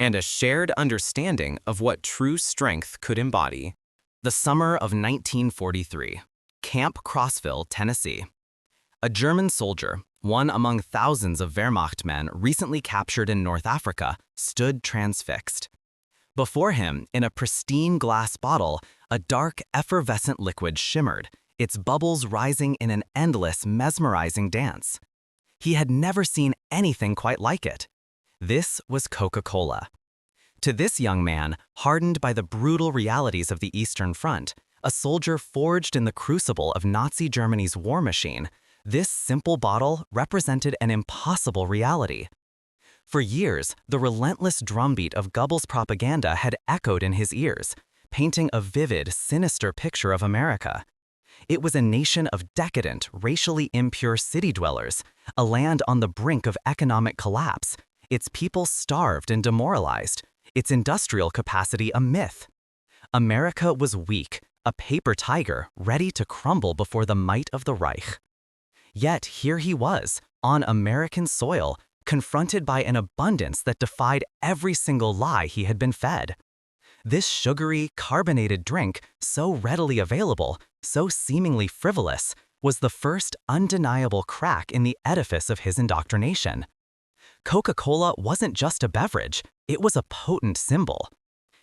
and a shared understanding of what true strength could embody. The summer of 1943, Camp Crossville, Tennessee. A German soldier, one among thousands of Wehrmacht men recently captured in North Africa, stood transfixed. Before him, in a pristine glass bottle, a dark, effervescent liquid shimmered, its bubbles rising in an endless, mesmerizing dance. He had never seen anything quite like it. This was Coca-Cola. To this young man, hardened by the brutal realities of the Eastern Front, a soldier forged in the crucible of Nazi Germany's war machine, this simple bottle represented an impossible reality. For years, the relentless drumbeat of Goebbels' propaganda had echoed in his ears, painting a vivid, sinister picture of America. It was a nation of decadent, racially impure city dwellers, a land on the brink of economic collapse, its people starved and demoralized, its industrial capacity a myth. America was weak, a paper tiger ready to crumble before the might of the Reich. Yet here he was, on American soil, confronted by an abundance that defied every single lie he had been fed. This sugary, carbonated drink, so readily available, so seemingly frivolous, was the first undeniable crack in the edifice of his indoctrination. Coca-Cola wasn't just a beverage, it was a potent symbol.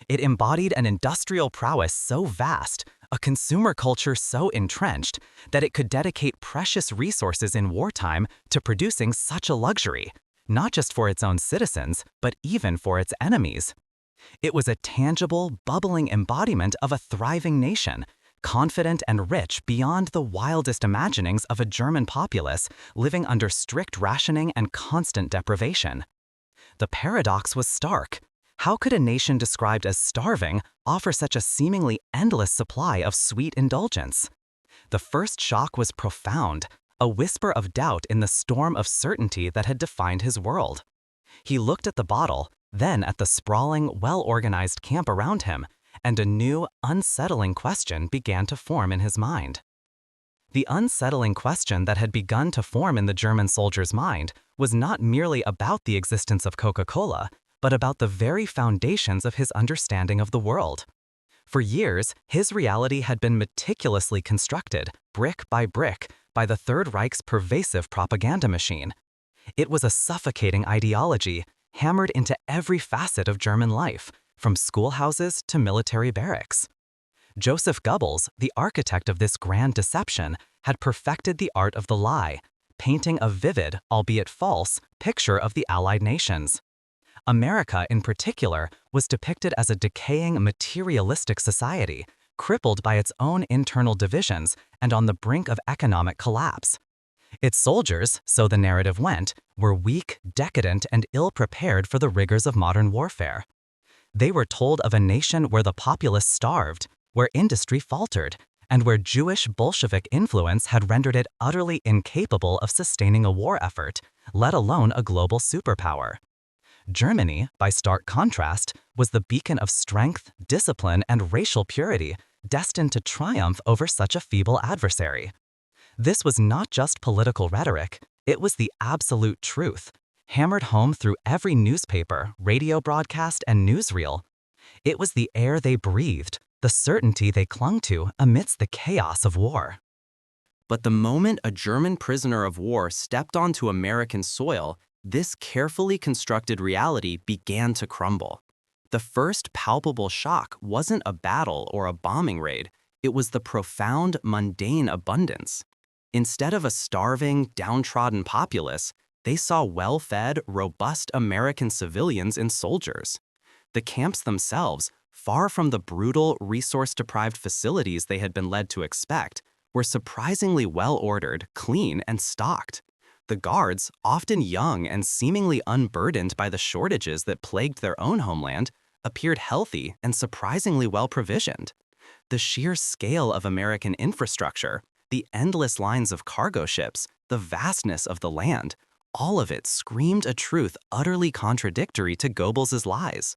It embodied an industrial prowess so vast, a consumer culture so entrenched, that it could dedicate precious resources in wartime to producing such a luxury, not just for its own citizens, but even for its enemies. It was a tangible, bubbling embodiment of a thriving nation, confident and rich beyond the wildest imaginings of a German populace living under strict rationing and constant deprivation. The paradox was stark. How could a nation described as starving offer such a seemingly endless supply of sweet indulgence? The first shock was profound, a whisper of doubt in the storm of certainty that had defined his world. He looked at the bottle, then at the sprawling, well-organized camp around him, and a new, unsettling question began to form in his mind. The unsettling question that had begun to form in the German soldier's mind was not merely about the existence of Coca-Cola, but about the very foundations of his understanding of the world. For years, his reality had been meticulously constructed, brick by brick, by the Third Reich's pervasive propaganda machine. It was a suffocating ideology, hammered into every facet of German life, from schoolhouses to military barracks. Joseph Goebbels, the architect of this grand deception, had perfected the art of the lie, painting a vivid, albeit false, picture of the Allied nations. America, in particular, was depicted as a decaying, materialistic society, crippled by its own internal divisions and on the brink of economic collapse. Its soldiers, so the narrative went, were weak, decadent, and ill-prepared for the rigors of modern warfare. They were told of a nation where the populace starved, where industry faltered, and where Jewish Bolshevik influence had rendered it utterly incapable of sustaining a war effort, let alone a global superpower. Germany, by stark contrast, was the beacon of strength, discipline, and racial purity, destined to triumph over such a feeble adversary. This was not just political rhetoric, it was the absolute truth, hammered home through every newspaper, radio broadcast, and newsreel. It was the air they breathed, the certainty they clung to amidst the chaos of war. But the moment a German prisoner of war stepped onto American soil, this carefully constructed reality began to crumble. The first palpable shock wasn't a battle or a bombing raid, it was the profound, mundane abundance. Instead of a starving, downtrodden populace, they saw well-fed, robust American civilians and soldiers. The camps themselves, far from the brutal, resource-deprived facilities they had been led to expect, were surprisingly well-ordered, clean, and stocked. The guards, often young and seemingly unburdened by the shortages that plagued their own homeland, appeared healthy and surprisingly well-provisioned. The sheer scale of American infrastructure, the endless lines of cargo ships, the vastness of the land, all of it screamed a truth utterly contradictory to Goebbels' lies.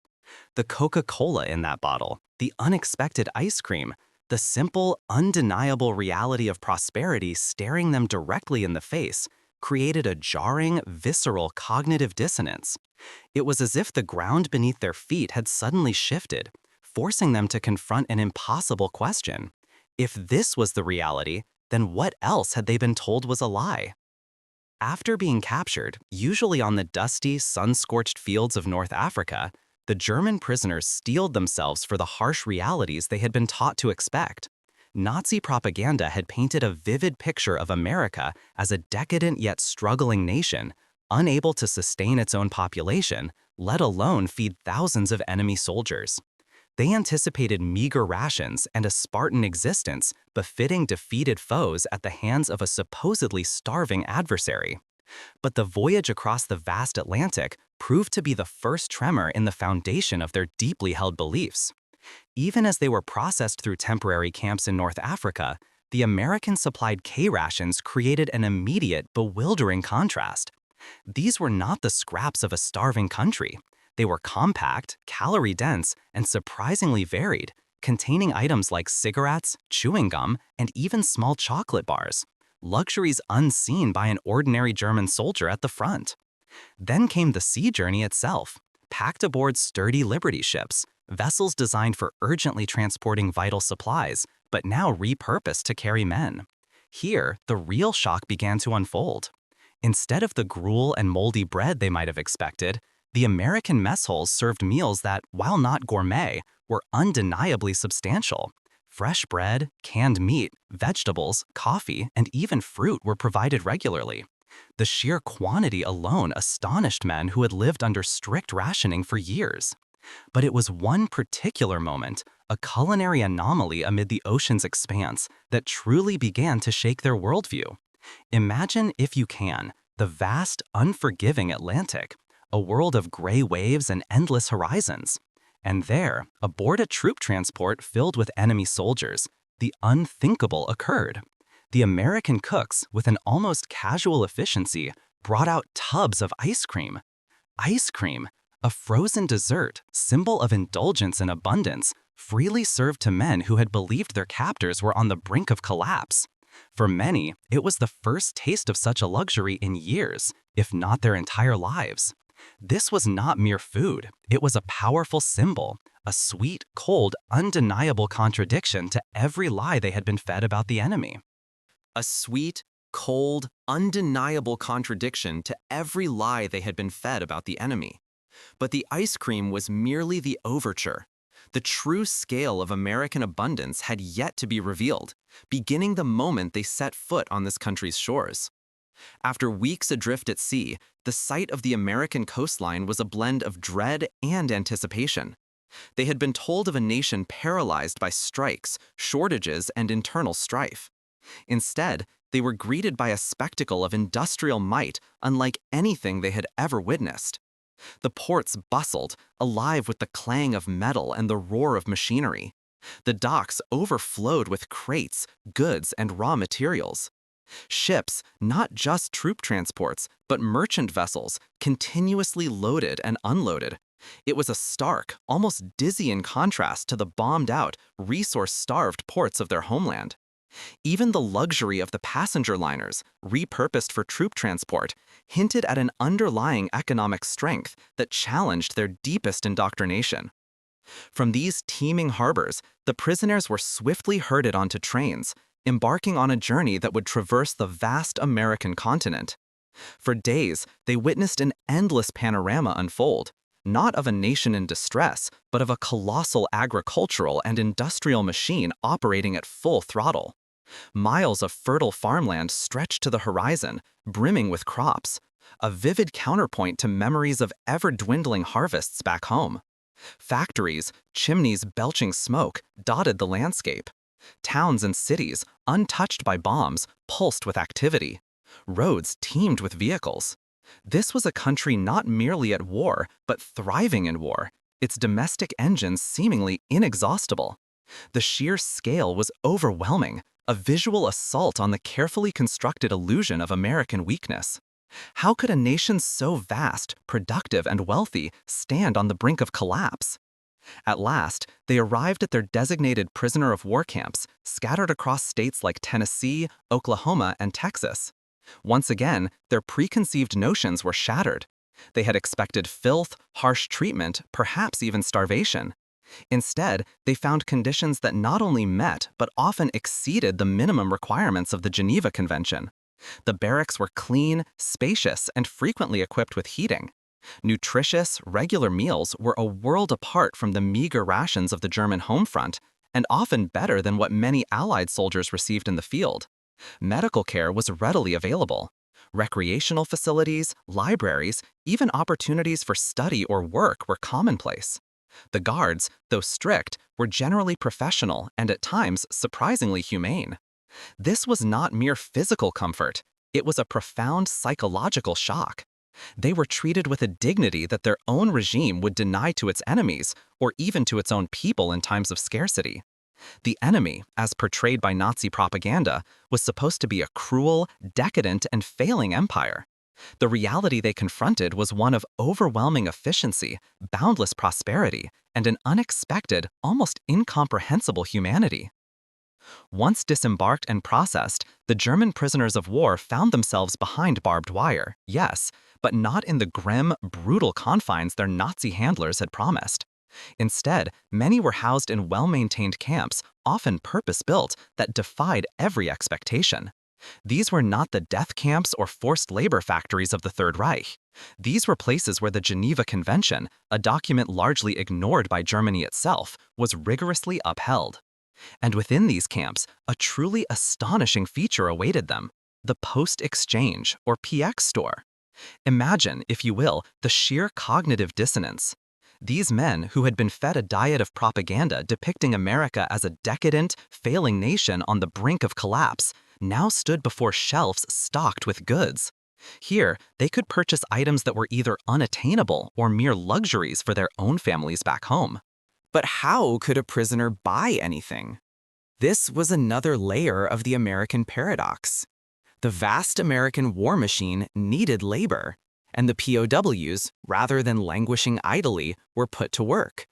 The Coca-Cola in that bottle, the unexpected ice cream, the simple, undeniable reality of prosperity staring them directly in the face, created a jarring, visceral cognitive dissonance. It was as if the ground beneath their feet had suddenly shifted, forcing them to confront an impossible question. If this was the reality, then what else had they been told was a lie? After being captured, usually on the dusty, sun-scorched fields of North Africa, the German prisoners steeled themselves for the harsh realities they had been taught to expect. Nazi propaganda had painted a vivid picture of America as a decadent yet struggling nation, unable to sustain its own population, let alone feed thousands of enemy soldiers. They anticipated meager rations and a Spartan existence befitting defeated foes at the hands of a supposedly starving adversary. But the voyage across the vast Atlantic proved to be the first tremor in the foundation of their deeply held beliefs. Even as they were processed through temporary camps in North Africa, the American-supplied K-rations created an immediate, bewildering contrast. These were not the scraps of a starving country. They were compact, calorie-dense, and surprisingly varied, containing items like cigarettes, chewing gum, and even small chocolate bars, luxuries unseen by an ordinary German soldier at the front. Then came the sea journey itself, packed aboard sturdy Liberty ships, vessels designed for urgently transporting vital supplies, but now repurposed to carry men. Here, the real shock began to unfold. Instead of the gruel and moldy bread they might have expected, the American mess halls served meals that, while not gourmet, were undeniably substantial. Fresh bread, canned meat, vegetables, coffee, and even fruit were provided regularly. The sheer quantity alone astonished men who had lived under strict rationing for years. But it was one particular moment, a culinary anomaly amid the ocean's expanse, that truly began to shake their worldview. Imagine, if you can, the vast, unforgiving Atlantic, a world of gray waves and endless horizons. And there, aboard a troop transport filled with enemy soldiers, the unthinkable occurred. The American cooks, with an almost casual efficiency, brought out tubs of ice cream. Ice cream, a frozen dessert, symbol of indulgence and abundance, freely served to men who had believed their captors were on the brink of collapse. For many, it was the first taste of such a luxury in years, if not their entire lives. This was not mere food, it was a powerful symbol, a sweet, cold, undeniable contradiction to every lie they had been fed about the enemy. A sweet, cold, undeniable contradiction to every lie they had been fed about the enemy. But the ice cream was merely the overture. The true scale of American abundance had yet to be revealed, beginning the moment they set foot on this country's shores. After weeks adrift at sea, the sight of the American coastline was a blend of dread and anticipation. They had been told of a nation paralyzed by strikes, shortages, and internal strife. Instead, they were greeted by a spectacle of industrial might unlike anything they had ever witnessed. The ports bustled, alive with the clang of metal and the roar of machinery. The docks overflowed with crates, goods, and raw materials. Ships, not just troop transports, but merchant vessels, continuously loaded and unloaded. It was a stark, almost dizzying contrast to the bombed-out, resource-starved ports of their homeland. Even the luxury of the passenger liners, repurposed for troop transport, hinted at an underlying economic strength that challenged their deepest indoctrination. From these teeming harbors, the prisoners were swiftly herded onto trains, embarking on a journey that would traverse the vast American continent. For days, they witnessed an endless panorama unfold, not of a nation in distress, but of a colossal agricultural and industrial machine operating at full throttle. Miles of fertile farmland stretched to the horizon, brimming with crops, a vivid counterpoint to memories of ever-dwindling harvests back home. Factories, chimneys belching smoke, dotted the landscape. Towns and cities, untouched by bombs, pulsed with activity. Roads teemed with vehicles. This was a country not merely at war, but thriving in war, its domestic engines seemingly inexhaustible. The sheer scale was overwhelming, a visual assault on the carefully constructed illusion of American weakness. How could a nation so vast, productive, and wealthy stand on the brink of collapse? At last, they arrived at their designated prisoner of war camps, scattered across states like Tennessee, Oklahoma, and Texas. Once again, their preconceived notions were shattered. They had expected filth, harsh treatment, perhaps even starvation. Instead, they found conditions that not only met but often exceeded the minimum requirements of the Geneva Convention. The barracks were clean, spacious, and frequently equipped with heating. Nutritious, regular meals were a world apart from the meager rations of the German home front, and often better than what many Allied soldiers received in the field. Medical care was readily available. Recreational facilities, libraries, even opportunities for study or work were commonplace. The guards, though strict, were generally professional and at times surprisingly humane. This was not mere physical comfort, it was a profound psychological shock. They were treated with a dignity that their own regime would deny to its enemies or even to its own people in times of scarcity. The enemy, as portrayed by Nazi propaganda, was supposed to be a cruel, decadent, and failing empire. The reality they confronted was one of overwhelming efficiency, boundless prosperity, and an unexpected, almost incomprehensible humanity. Once disembarked and processed, the German prisoners of war found themselves behind barbed wire, yes, but not in the grim, brutal confines their Nazi handlers had promised. Instead, many were housed in well-maintained camps, often purpose-built, that defied every expectation. These were not the death camps or forced labor factories of the Third Reich. These were places where the Geneva Convention, a document largely ignored by Germany itself, was rigorously upheld. And within these camps, a truly astonishing feature awaited them: the post-exchange, or PX store. Imagine, if you will, the sheer cognitive dissonance. These men, who had been fed a diet of propaganda depicting America as a decadent, failing nation on the brink of collapse, now stood before shelves stocked with goods. Here, they could purchase items that were either unattainable or mere luxuries for their own families back home. But how could a prisoner buy anything? This was another layer of the American paradox. The vast American war machine needed labor, and the POWs, rather than languishing idly, were put to work.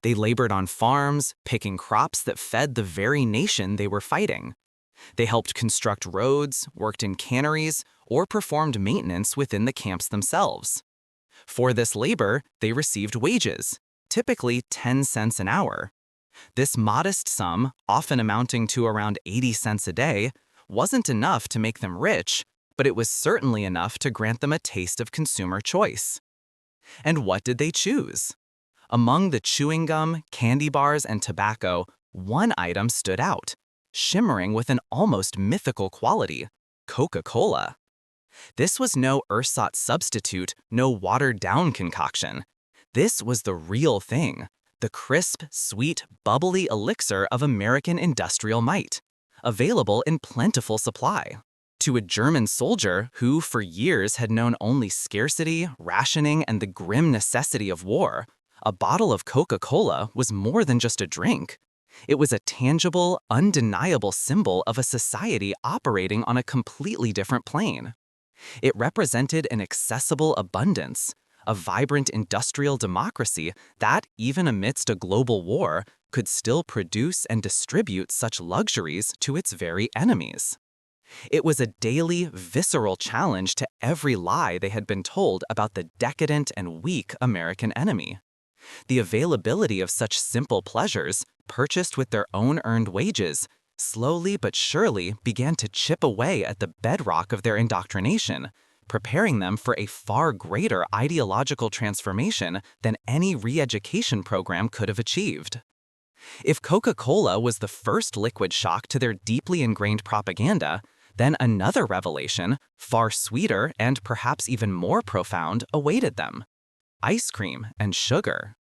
They labored on farms, picking crops that fed the very nation they were fighting. They helped construct roads, worked in canneries, or performed maintenance within the camps themselves. For this labor, they received wages, typically 10 cents an hour. This modest sum, often amounting to around 80 cents a day, wasn't enough to make them rich, but it was certainly enough to grant them a taste of consumer choice. And what did they choose? Among the chewing gum, candy bars, and tobacco, one item stood out, shimmering with an almost mythical quality: Coca-Cola. This was no ersatz substitute, no watered-down concoction. This was the real thing, the crisp, sweet, bubbly elixir of American industrial might, available in plentiful supply. To a German soldier who, for years, had known only scarcity, rationing, and the grim necessity of war, a bottle of Coca-Cola was more than just a drink. It was a tangible, undeniable symbol of a society operating on a completely different plane. It represented an accessible abundance, a vibrant industrial democracy that, even amidst a global war, could still produce and distribute such luxuries to its very enemies. It was a daily, visceral challenge to every lie they had been told about the decadent and weak American enemy. The availability of such simple pleasures, purchased with their own earned wages, slowly but surely began to chip away at the bedrock of their indoctrination, preparing them for a far greater ideological transformation than any re-education program could have achieved. If Coca-Cola was the first liquid shock to their deeply ingrained propaganda, then another revelation, far sweeter and perhaps even more profound, awaited them: ice cream and sugar.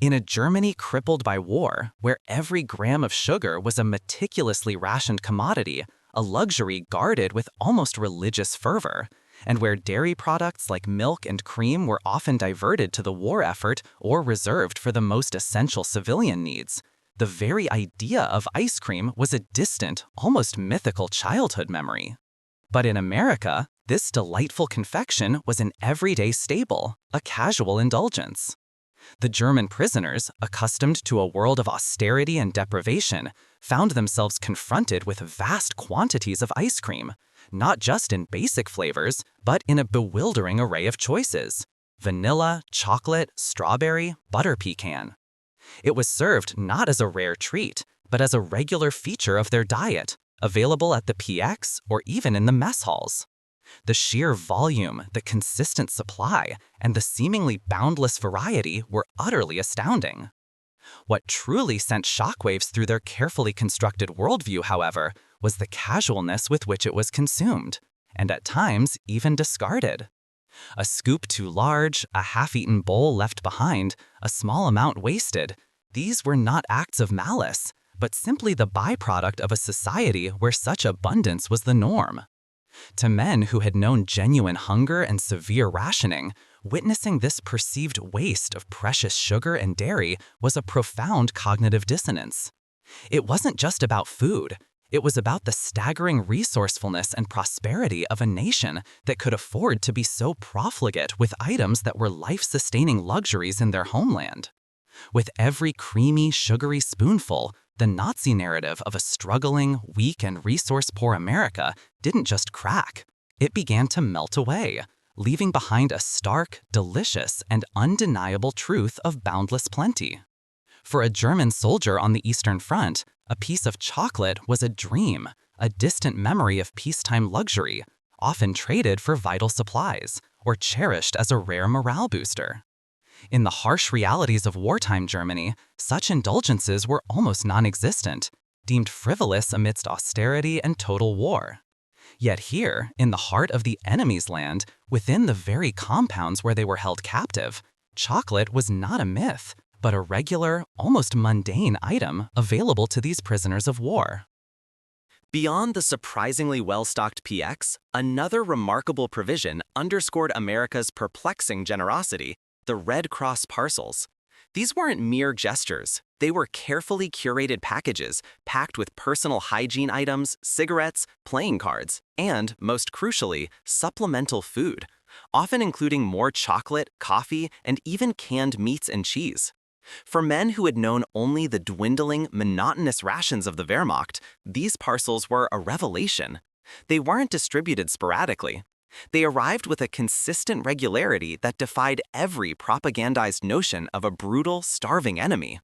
In a Germany crippled by war, where every gram of sugar was a meticulously rationed commodity, a luxury guarded with almost religious fervor, and where dairy products like milk and cream were often diverted to the war effort or reserved for the most essential civilian needs, the very idea of ice cream was a distant, almost mythical childhood memory. But in America, this delightful confection was an everyday staple, a casual indulgence. The German prisoners, accustomed to a world of austerity and deprivation, found themselves confronted with vast quantities of ice cream, not just in basic flavors, but in a bewildering array of choices: vanilla, chocolate, strawberry, butter pecan. It was served not as a rare treat, but as a regular feature of their diet, available at the PX or even in the mess halls. The sheer volume, the consistent supply, and the seemingly boundless variety were utterly astounding. What truly sent shockwaves through their carefully constructed worldview, however, was the casualness with which it was consumed, and at times even discarded. A scoop too large, a half-eaten bowl left behind, a small amount wasted, these were not acts of malice, but simply the byproduct of a society where such abundance was the norm. To men who had known genuine hunger and severe rationing, witnessing this perceived waste of precious sugar and dairy was a profound cognitive dissonance. It wasn't just about food. It was about the staggering resourcefulness and prosperity of a nation that could afford to be so profligate with items that were life-sustaining luxuries in their homeland. With every creamy, sugary spoonful, the Nazi narrative of a struggling, weak, and resource-poor America didn't just crack. It began to melt away, leaving behind a stark, delicious, and undeniable truth of boundless plenty. For a German soldier on the Eastern Front, a piece of chocolate was a dream, a distant memory of peacetime luxury, often traded for vital supplies, or cherished as a rare morale booster. In the harsh realities of wartime Germany, such indulgences were almost non-existent, deemed frivolous amidst austerity and total war. Yet here, in the heart of the enemy's land, within the very compounds where they were held captive, chocolate was not a myth, but a regular, almost mundane item available to these prisoners of war. Beyond the surprisingly well-stocked PX, another remarkable provision underscored America's perplexing generosity: the Red Cross parcels. These weren't mere gestures. They were carefully curated packages packed with personal hygiene items, cigarettes, playing cards, and, most crucially, supplemental food, often including more chocolate, coffee, and even canned meats and cheese. For men who had known only the dwindling, monotonous rations of the Wehrmacht, these parcels were a revelation. They weren't distributed sporadically. They arrived with a consistent regularity that defied every propagandized notion of a brutal, starving enemy.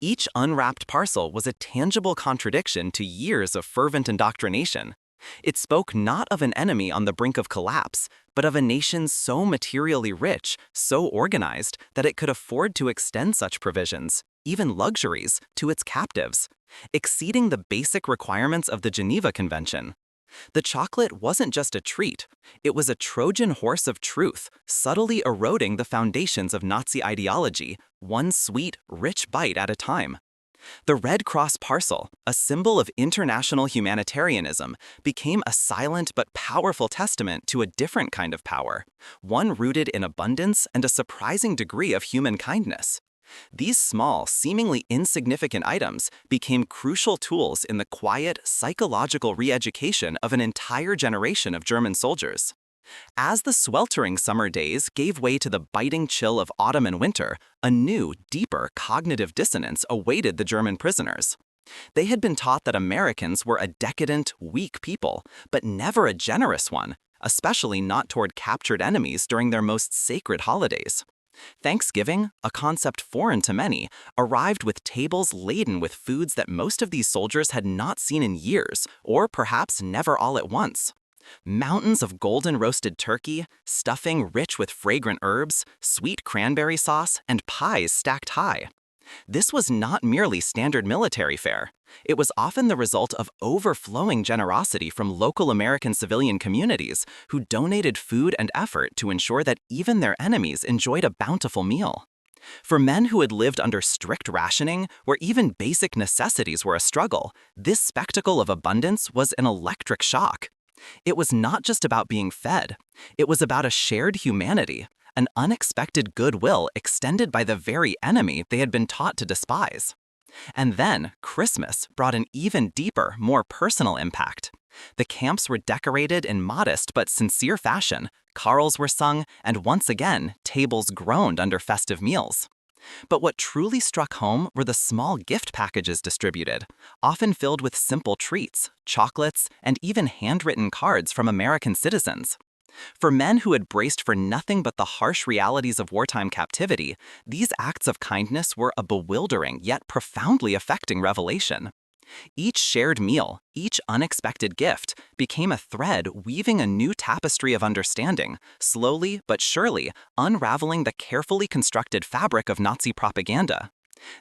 Each unwrapped parcel was a tangible contradiction to years of fervent indoctrination. It spoke not of an enemy on the brink of collapse, but of a nation so materially rich, so organized, that it could afford to extend such provisions, even luxuries, to its captives, exceeding the basic requirements of the Geneva Convention. The chocolate wasn't just a treat, it was a Trojan horse of truth, subtly eroding the foundations of Nazi ideology, one sweet, rich bite at a time. The Red Cross parcel, a symbol of international humanitarianism, became a silent but powerful testament to a different kind of power, one rooted in abundance and a surprising degree of human kindness. These small, seemingly insignificant items became crucial tools in the quiet, psychological re-education of an entire generation of German soldiers. As the sweltering summer days gave way to the biting chill of autumn and winter, a new, deeper cognitive dissonance awaited the German prisoners. They had been taught that Americans were a decadent, weak people, but never a generous one, especially not toward captured enemies during their most sacred holidays. Thanksgiving, a concept foreign to many, arrived with tables laden with foods that most of these soldiers had not seen in years, or perhaps never all at once. Mountains of golden roasted turkey, stuffing rich with fragrant herbs, sweet cranberry sauce, and pies stacked high. This was not merely standard military fare. It was often the result of overflowing generosity from local American civilian communities who donated food and effort to ensure that even their enemies enjoyed a bountiful meal. For men who had lived under strict rationing, where even basic necessities were a struggle, this spectacle of abundance was an electric shock. It was not just about being fed. It was about a shared humanity, an unexpected goodwill extended by the very enemy they had been taught to despise. And then, Christmas brought an even deeper, more personal impact. The camps were decorated in modest but sincere fashion, carols were sung, and once again, tables groaned under festive meals. But what truly struck home were the small gift packages distributed, often filled with simple treats, chocolates, and even handwritten cards from American citizens. For men who had braced for nothing but the harsh realities of wartime captivity, these acts of kindness were a bewildering yet profoundly affecting revelation. Each shared meal, each unexpected gift, became a thread weaving a new tapestry of understanding, slowly but surely unraveling the carefully constructed fabric of Nazi propaganda.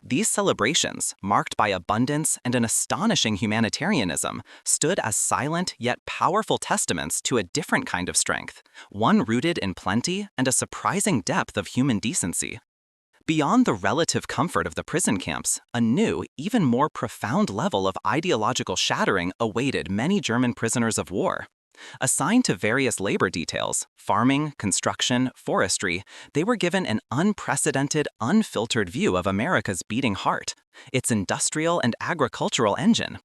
These celebrations, marked by abundance and an astonishing humanitarianism, stood as silent yet powerful testaments to a different kind of strength, one rooted in plenty and a surprising depth of human decency. Beyond the relative comfort of the prison camps, a new, even more profound level of ideological shattering awaited many German prisoners of war. Assigned to various labor details, farming, construction, forestry, they were given an unprecedented, unfiltered view of America's beating heart, its industrial and agricultural engine.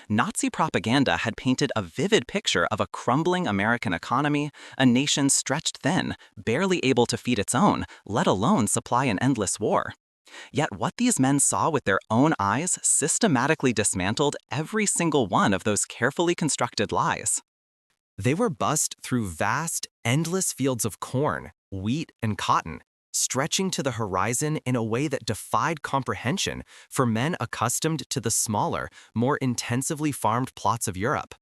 Nazi propaganda had painted a vivid picture of a crumbling American economy, a nation stretched thin, barely able to feed its own, let alone supply an endless war. Yet what these men saw with their own eyes systematically dismantled every single one of those carefully constructed lies. They were bussed through vast, endless fields of corn, wheat, and cotton, stretching to the horizon in a way that defied comprehension for men accustomed to the smaller, more intensively farmed plots of Europe.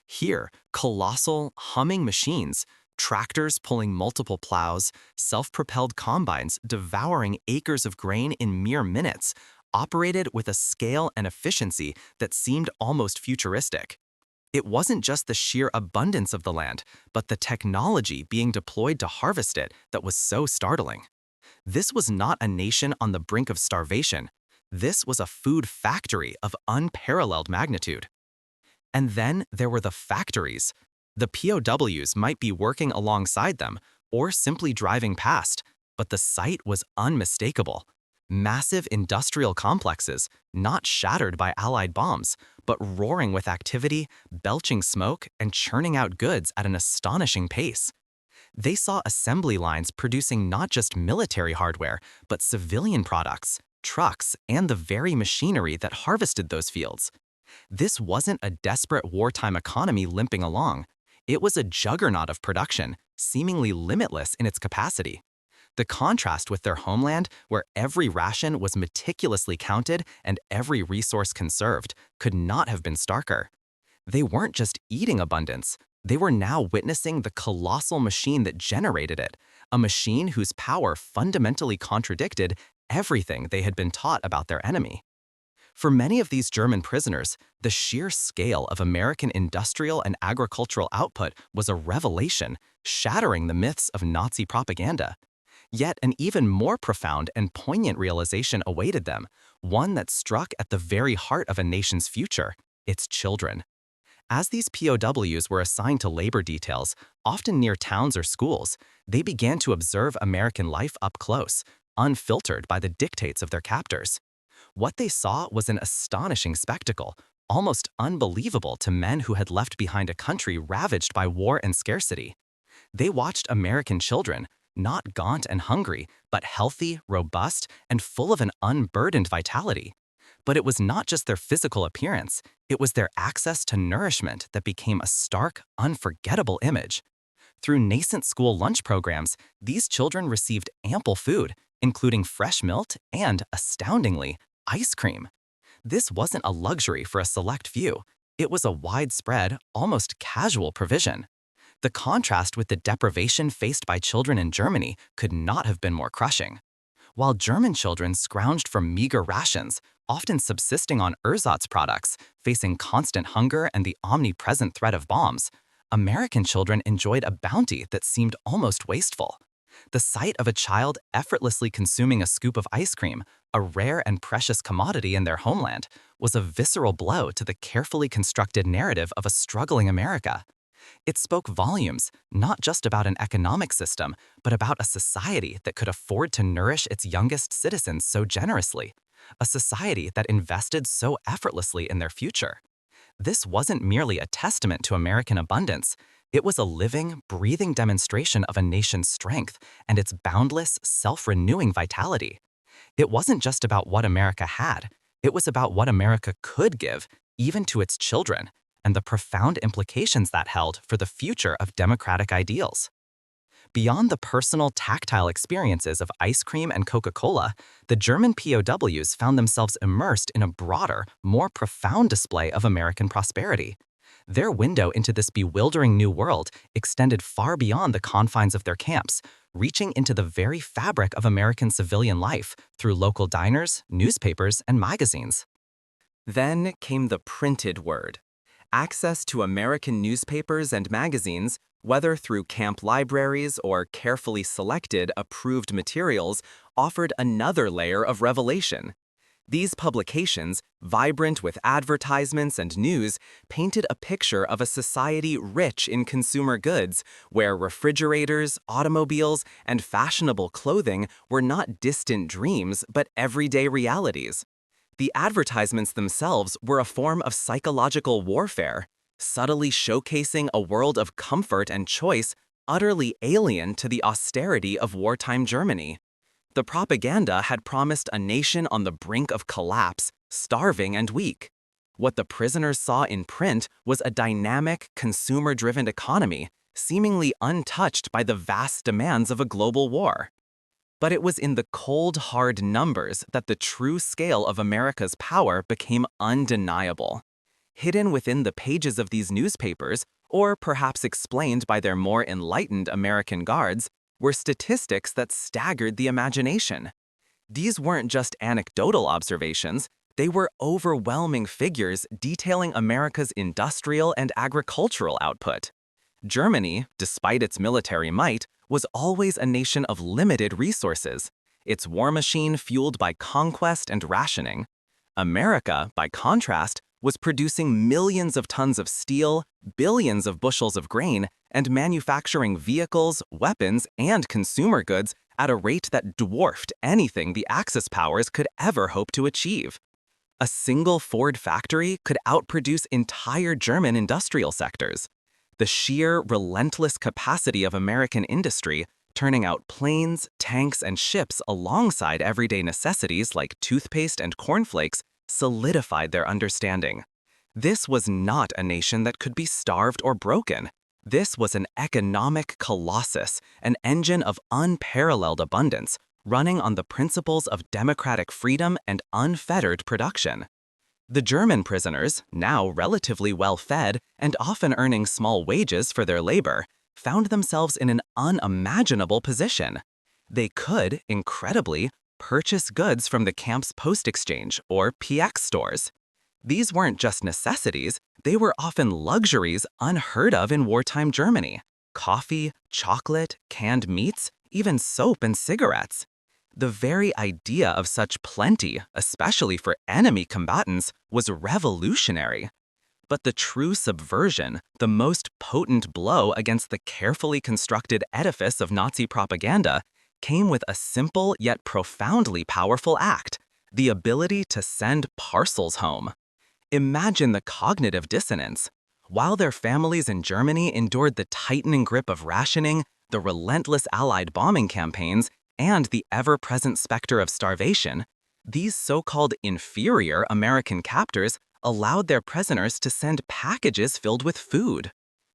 Here, colossal, humming machines, tractors pulling multiple plows, self-propelled combines devouring acres of grain in mere minutes, operated with a scale and efficiency that seemed almost futuristic. It wasn't just the sheer abundance of the land, but the technology being deployed to harvest it that was so startling. This was not a nation on the brink of starvation. This was a food factory of unparalleled magnitude. And then there were the factories. The POWs might be working alongside them or simply driving past, but the sight was unmistakable. Massive industrial complexes, not shattered by Allied bombs, but roaring with activity, belching smoke, and churning out goods at an astonishing pace. They saw assembly lines producing not just military hardware, but civilian products, trucks, and the very machinery that harvested those fields. This wasn't a desperate wartime economy limping along. It was a juggernaut of production, seemingly limitless in its capacity. The contrast with their homeland, where every ration was meticulously counted and every resource conserved, could not have been starker. They weren't just eating abundance, they were now witnessing the colossal machine that generated it, a machine whose power fundamentally contradicted everything they had been taught about their enemy. For many of these German prisoners, the sheer scale of American industrial and agricultural output was a revelation, shattering the myths of Nazi propaganda. Yet an even more profound and poignant realization awaited them, one that struck at the very heart of a nation's future, its children. As these POWs were assigned to labor details, often near towns or schools, they began to observe American life up close, unfiltered by the dictates of their captors. What they saw was an astonishing spectacle, almost unbelievable to men who had left behind a country ravaged by war and scarcity. They watched American children, not gaunt and hungry, but healthy, robust, and full of an unburdened vitality. But it was not just their physical appearance, it was their access to nourishment that became a stark, unforgettable image. Through nascent school lunch programs, these children received ample food, including fresh milk and, astoundingly, ice cream. This wasn't a luxury for a select few. It was a widespread, almost casual provision. The contrast with the deprivation faced by children in Germany could not have been more crushing. While German children scrounged for meager rations, often subsisting on ersatz products, facing constant hunger and the omnipresent threat of bombs, American children enjoyed a bounty that seemed almost wasteful. The sight of a child effortlessly consuming a scoop of ice cream, a rare and precious commodity in their homeland, was a visceral blow to the carefully constructed narrative of a struggling America. It spoke volumes, not just about an economic system, but about a society that could afford to nourish its youngest citizens so generously, a society that invested so effortlessly in their future. This wasn't merely a testament to American abundance, it was a living, breathing demonstration of a nation's strength and its boundless, self-renewing vitality. It wasn't just about what America had, it was about what America could give, even to its children, and the profound implications that held for the future of democratic ideals. Beyond the personal, tactile experiences of ice cream and Coca-Cola, the German POWs found themselves immersed in a broader, more profound display of American prosperity. Their window into this bewildering new world extended far beyond the confines of their camps, reaching into the very fabric of American civilian life through local diners, newspapers, and magazines. Then came the printed word. Access to American newspapers and magazines, whether through camp libraries or carefully selected, approved materials, offered another layer of revelation. These publications, vibrant with advertisements and news, painted a picture of a society rich in consumer goods, where refrigerators, automobiles, and fashionable clothing were not distant dreams but everyday realities. The advertisements themselves were a form of psychological warfare, subtly showcasing a world of comfort and choice utterly alien to the austerity of wartime Germany. The propaganda had promised a nation on the brink of collapse, starving and weak. What the prisoners saw in print was a dynamic, consumer-driven economy, seemingly untouched by the vast demands of a global war. But it was in the cold, hard numbers that the true scale of America's power became undeniable. Hidden within the pages of these newspapers, or perhaps explained by their more enlightened American guards, were statistics that staggered the imagination. These weren't just anecdotal observations, they were overwhelming figures detailing America's industrial and agricultural output. Germany, despite its military might, was always a nation of limited resources, its war machine fueled by conquest and rationing. America, by contrast, was producing millions of tons of steel, billions of bushels of grain, and manufacturing vehicles, weapons, and consumer goods at a rate that dwarfed anything the Axis powers could ever hope to achieve. A single Ford factory could outproduce entire German industrial sectors. The sheer, relentless capacity of American industry, turning out planes, tanks, and ships alongside everyday necessities like toothpaste and cornflakes, solidified their understanding. This was not a nation that could be starved or broken. This was an economic colossus, an engine of unparalleled abundance, running on the principles of democratic freedom and unfettered production. The German prisoners, now relatively well-fed and often earning small wages for their labor, found themselves in an unimaginable position. They could, incredibly, purchase goods from the camp's post exchange or PX stores. These weren't just necessities, they were often luxuries unheard of in wartime Germany. Coffee, chocolate, canned meats, even soap and cigarettes. The very idea of such plenty, especially for enemy combatants, was revolutionary. But the true subversion, the most potent blow against the carefully constructed edifice of Nazi propaganda, came with a simple yet profoundly powerful act: the ability to send parcels home. Imagine the cognitive dissonance. While their families in Germany endured the tightening grip of rationing, the relentless Allied bombing campaigns, and the ever-present specter of starvation, these so-called inferior American captors allowed their prisoners to send packages filled with food.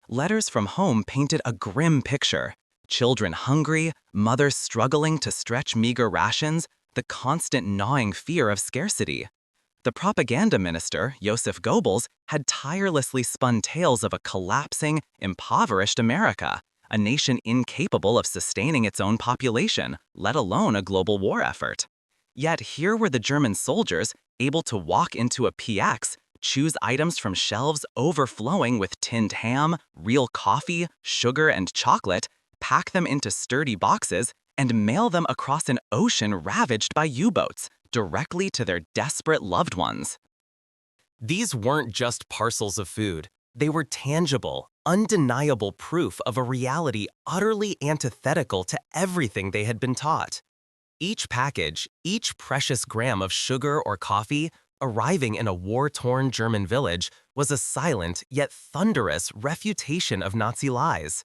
Letters from home painted a grim picture: children hungry, mothers struggling to stretch meager rations, the constant gnawing fear of scarcity. The propaganda minister, Joseph Goebbels, had tirelessly spun tales of a collapsing, impoverished America, a nation incapable of sustaining its own population, let alone a global war effort. Yet here were the German soldiers, able to walk into a PX, choose items from shelves overflowing with tinned ham, real coffee, sugar, and chocolate, pack them into sturdy boxes, and mail them across an ocean ravaged by U-boats, directly to their desperate loved ones. These weren't just parcels of food. They were tangible, undeniable proof of a reality utterly antithetical to everything they had been taught. Each package, each precious gram of sugar or coffee, arriving in a war-torn German village, was a silent yet thunderous refutation of Nazi lies.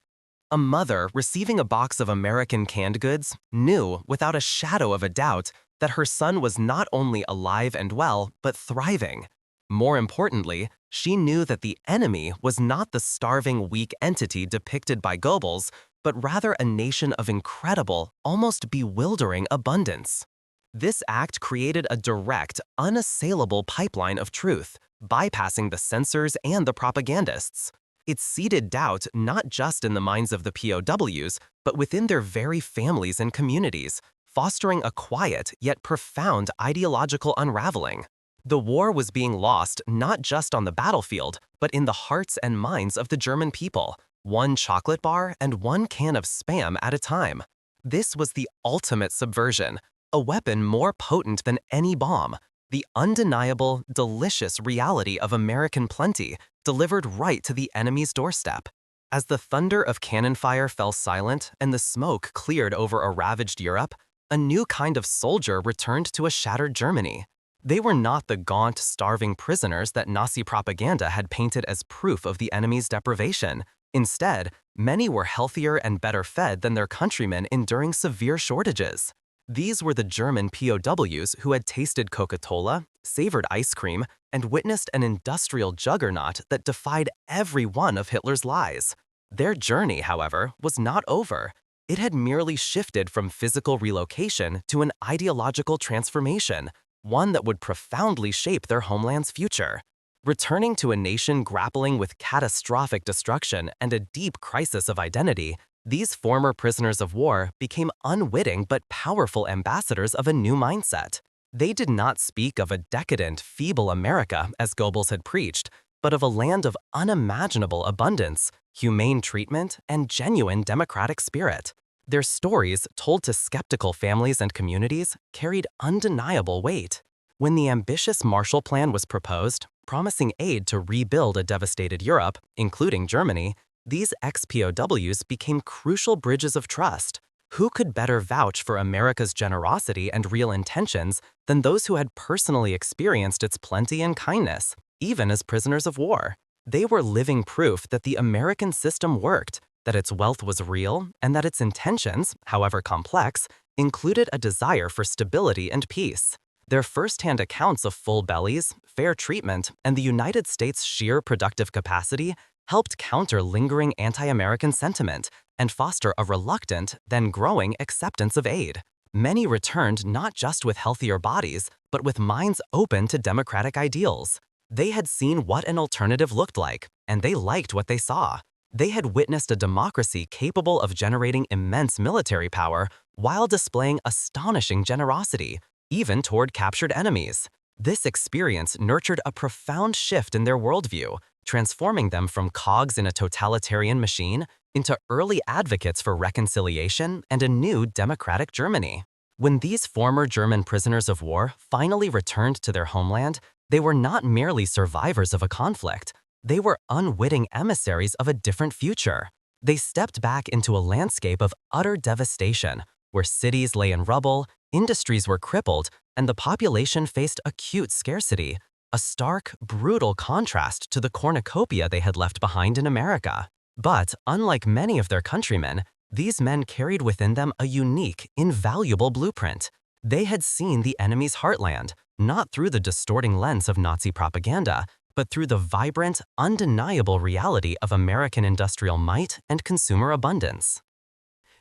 A mother receiving a box of American canned goods knew, without a shadow of a doubt, that her son was not only alive and well, but thriving. More importantly, she knew that the enemy was not the starving, weak entity depicted by Goebbels, but rather a nation of incredible, almost bewildering abundance. This act created a direct, unassailable pipeline of truth, bypassing the censors and the propagandists. It seeded doubt not just in the minds of the POWs, but within their very families and communities, fostering a quiet yet profound ideological unraveling. The war was being lost not just on the battlefield, but in the hearts and minds of the German people, one chocolate bar and one can of Spam at a time. This was the ultimate subversion, a weapon more potent than any bomb, the undeniable, delicious reality of American plenty delivered right to the enemy's doorstep. As the thunder of cannon fire fell silent and the smoke cleared over a ravaged Europe, a new kind of soldier returned to a shattered Germany. They were not the gaunt, starving prisoners that Nazi propaganda had painted as proof of the enemy's deprivation. Instead, many were healthier and better fed than their countrymen enduring severe shortages. These were the German POWs who had tasted Coca-Cola, savored ice cream, and witnessed an industrial juggernaut that defied every one of Hitler's lies. Their journey, however, was not over. It had merely shifted from physical relocation to an ideological transformation, one that would profoundly shape their homeland's future. Returning to a nation grappling with catastrophic destruction and a deep crisis of identity, these former prisoners of war became unwitting but powerful ambassadors of a new mindset. They did not speak of a decadent, feeble America as Goebbels had preached, but of a land of unimaginable abundance, humane treatment, and genuine democratic spirit. Their stories, told to skeptical families and communities, carried undeniable weight. When the ambitious Marshall Plan was proposed, promising aid to rebuild a devastated Europe, including Germany, these ex-POWs became crucial bridges of trust. Who could better vouch for America's generosity and real intentions than those who had personally experienced its plenty and kindness, even as prisoners of war? They were living proof that the American system worked, that its wealth was real, and that its intentions, however complex, included a desire for stability and peace. Their first-hand accounts of full bellies, fair treatment, and the United States' sheer productive capacity helped counter lingering anti-American sentiment and foster a reluctant, then growing acceptance of aid. Many returned not just with healthier bodies, but with minds open to democratic ideals. They had seen what an alternative looked like, and they liked what they saw. They had witnessed a democracy capable of generating immense military power while displaying astonishing generosity, even toward captured enemies. This experience nurtured a profound shift in their worldview, transforming them from cogs in a totalitarian machine into early advocates for reconciliation and a new democratic Germany. When these former German prisoners of war finally returned to their homeland, they were not merely survivors of a conflict. They were unwitting emissaries of a different future. They stepped back into a landscape of utter devastation, where cities lay in rubble, industries were crippled, and the population faced acute scarcity, a stark, brutal contrast to the cornucopia they had left behind in America. But, unlike many of their countrymen, these men carried within them a unique, invaluable blueprint. They had seen the enemy's heartland, not through the distorting lens of Nazi propaganda, but through the vibrant, undeniable reality of American industrial might and consumer abundance.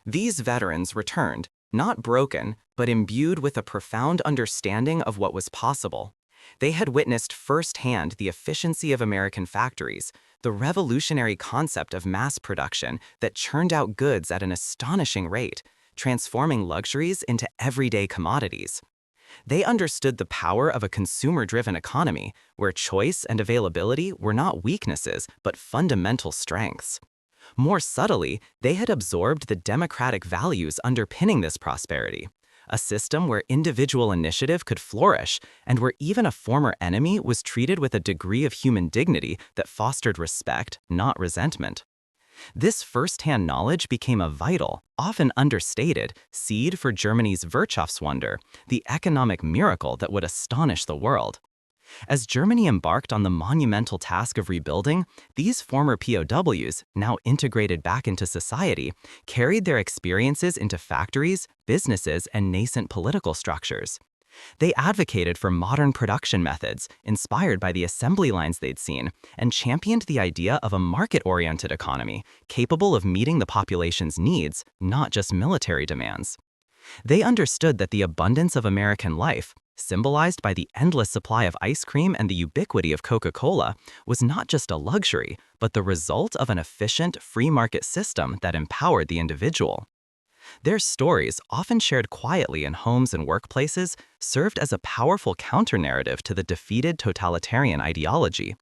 These veterans returned, not broken, but imbued with a profound understanding of what was possible. They had witnessed firsthand the efficiency of American factories, the revolutionary concept of mass production that churned out goods at an astonishing rate, transforming luxuries into everyday commodities. They understood the power of a consumer-driven economy where choice and availability were not weaknesses but fundamental strengths. More subtly, they had absorbed the democratic values underpinning this prosperity, a system where individual initiative could flourish and where even a former enemy was treated with a degree of human dignity that fostered respect, not resentment. This first-hand knowledge became a vital, often understated, seed for Germany's Wirtschaftswunder, the economic miracle that would astonish the world. As Germany embarked on the monumental task of rebuilding, these former POWs, now integrated back into society, carried their experiences into factories, businesses, and nascent political structures. They advocated for modern production methods, inspired by the assembly lines they'd seen, and championed the idea of a market-oriented economy, capable of meeting the population's needs, not just military demands. They understood that the abundance of American life, symbolized by the endless supply of ice cream and the ubiquity of Coca-Cola, was not just a luxury, but the result of an efficient, free market system that empowered the individual. Their stories, often shared quietly in homes and workplaces, served as a powerful counter-narrative to the defeated totalitarian ideology.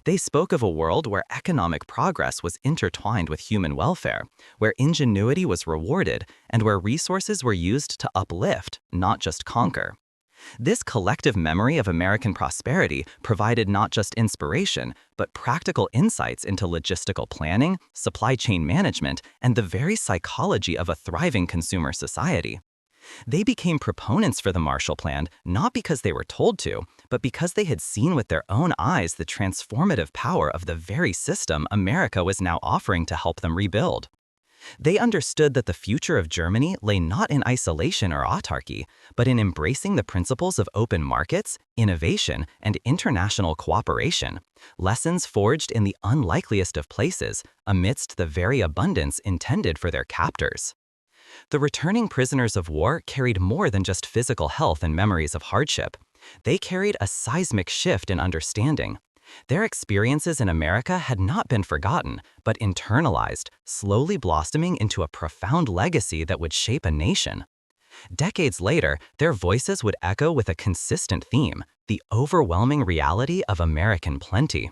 They spoke of a world where economic progress was intertwined with human welfare, where ingenuity was rewarded, and where resources were used to uplift, not just conquer. This collective memory of American prosperity provided not just inspiration, but practical insights into logistical planning, supply chain management, and the very psychology of a thriving consumer society. They became proponents for the Marshall Plan not because they were told to, but because they had seen with their own eyes the transformative power of the very system America was now offering to help them rebuild. They understood that the future of Germany lay not in isolation or autarky, but in embracing the principles of open markets, innovation, and international cooperation, lessons forged in the unlikeliest of places amidst the very abundance intended for their captors. The returning prisoners of war carried more than just physical health and memories of hardship. They carried a seismic shift in understanding. Their experiences in America had not been forgotten, but internalized, slowly blossoming into a profound legacy that would shape a nation. Decades later, their voices would echo with a consistent theme: the overwhelming reality of American plenty.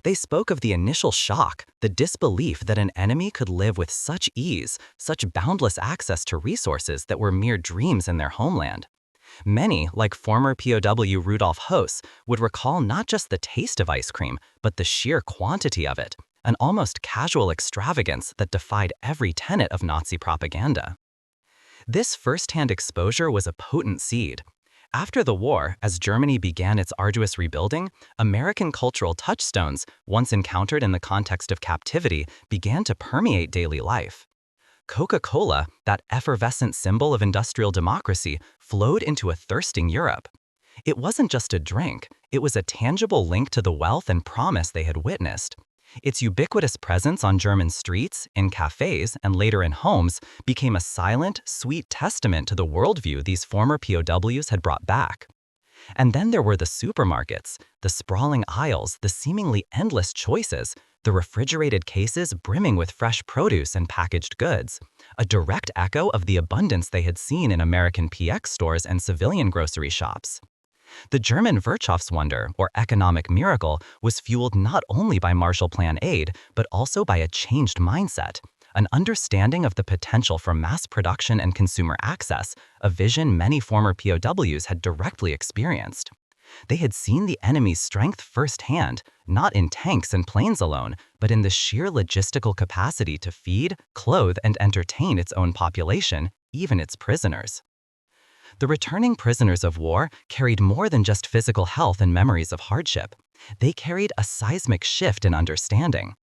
They spoke of the initial shock, the disbelief that an enemy could live with such ease, such boundless access to resources that were mere dreams in their homeland. Many, like former POW Rudolf Höss, would recall not just the taste of ice cream, but the sheer quantity of it, an almost casual extravagance that defied every tenet of Nazi propaganda. This first-hand exposure was a potent seed. After the war, as Germany began its arduous rebuilding, American cultural touchstones, once encountered in the context of captivity, began to permeate daily life. Coca-Cola, that effervescent symbol of industrial democracy, flowed into a thirsting Europe. It wasn't just a drink, it was a tangible link to the wealth and promise they had witnessed. Its ubiquitous presence on German streets, in cafes, and later in homes became a silent, sweet testament to the worldview these former POWs had brought back. And then there were the supermarkets, the sprawling aisles, the seemingly endless choices, the refrigerated cases brimming with fresh produce and packaged goods, a direct echo of the abundance they had seen in American PX stores and civilian grocery shops. The German Wirtschaftswunder, or economic miracle, was fueled not only by Marshall Plan aid, but also by a changed mindset, an understanding of the potential for mass production and consumer access, a vision many former POWs had directly experienced. They had seen the enemy's strength firsthand, not in tanks and planes alone, but in the sheer logistical capacity to feed, clothe, and entertain its own population, even its prisoners. The returning prisoners of war carried more than just physical health and memories of hardship. They carried a seismic shift in understanding.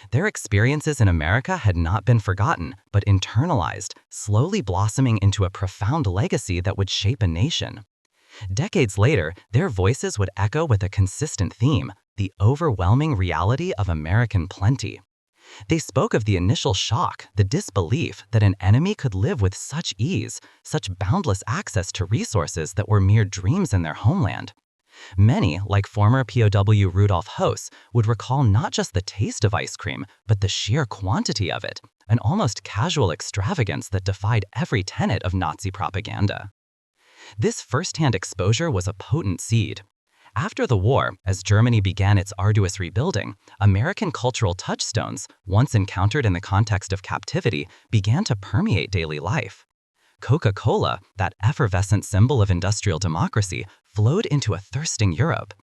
Their experiences in America had not been forgotten, but internalized, slowly blossoming into a profound legacy that would shape a nation. Decades later, their voices would echo with a consistent theme: the overwhelming reality of American plenty. They spoke of the initial shock, the disbelief that an enemy could live with such ease, such boundless access to resources that were mere dreams in their homeland. Many, like former POW Rudolf Höss, would recall not just the taste of ice cream, but the sheer quantity of it, an almost casual extravagance that defied every tenet of Nazi propaganda. This first-hand exposure was a potent seed. After the war, as Germany began its arduous rebuilding, American cultural touchstones, once encountered in the context of captivity, began to permeate daily life. Coca-Cola, that effervescent symbol of industrial democracy, flowed into a thirsting Europe.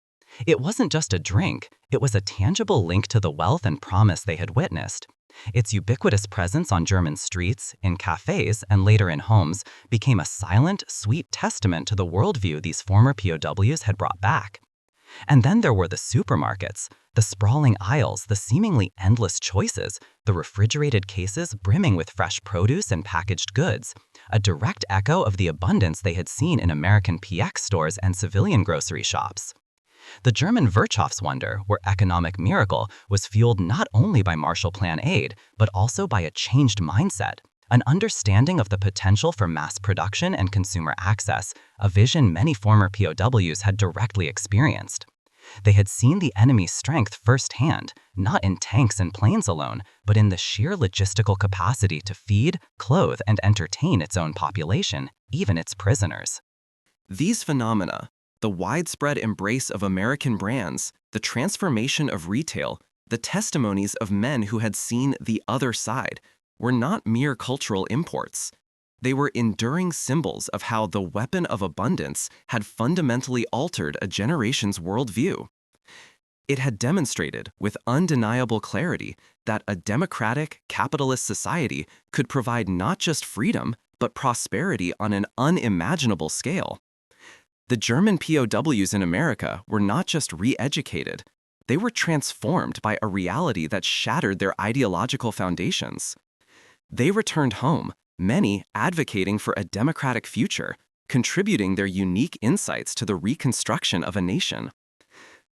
It wasn't just a drink, it was a tangible link to the wealth and promise they had witnessed. Its ubiquitous presence on German streets, in cafes, and later in homes became a silent, sweet testament to the worldview these former POWs had brought back. And then there were the supermarkets, the sprawling aisles, the seemingly endless choices, the refrigerated cases brimming with fresh produce and packaged goods, a direct echo of the abundance they had seen in American PX stores and civilian grocery shops. The German Wirtschaftswunder, or economic miracle, was fueled not only by Marshall Plan aid, but also by a changed mindset, an understanding of the potential for mass production and consumer access, a vision many former POWs had directly experienced. They had seen the enemy's strength firsthand, not in tanks and planes alone, but in the sheer logistical capacity to feed, clothe, and entertain its own population, even its prisoners. These phenomena, the widespread embrace of American brands, the transformation of retail, the testimonies of men who had seen the other side, were not mere cultural imports. They were enduring symbols of how the weapon of abundance had fundamentally altered a generation's worldview. It had demonstrated with undeniable clarity that a democratic, capitalist society could provide not just freedom, but prosperity on an unimaginable scale. The German POWs in America were not just re-educated, they were transformed by a reality that shattered their ideological foundations. They returned home, many advocating for a democratic future, contributing their unique insights to the reconstruction of a nation.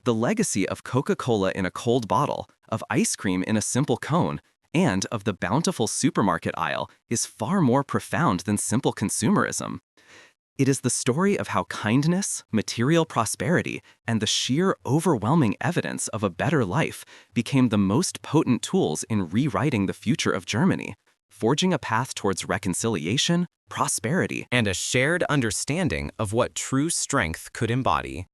The legacy of Coca-Cola in a cold bottle, of ice cream in a simple cone, and of the bountiful supermarket aisle is far more profound than simple consumerism. It is the story of how kindness, material prosperity, and the sheer overwhelming evidence of a better life became the most potent tools in rewriting the future of Germany, forging a path towards reconciliation, prosperity, and a shared understanding of what true strength could embody.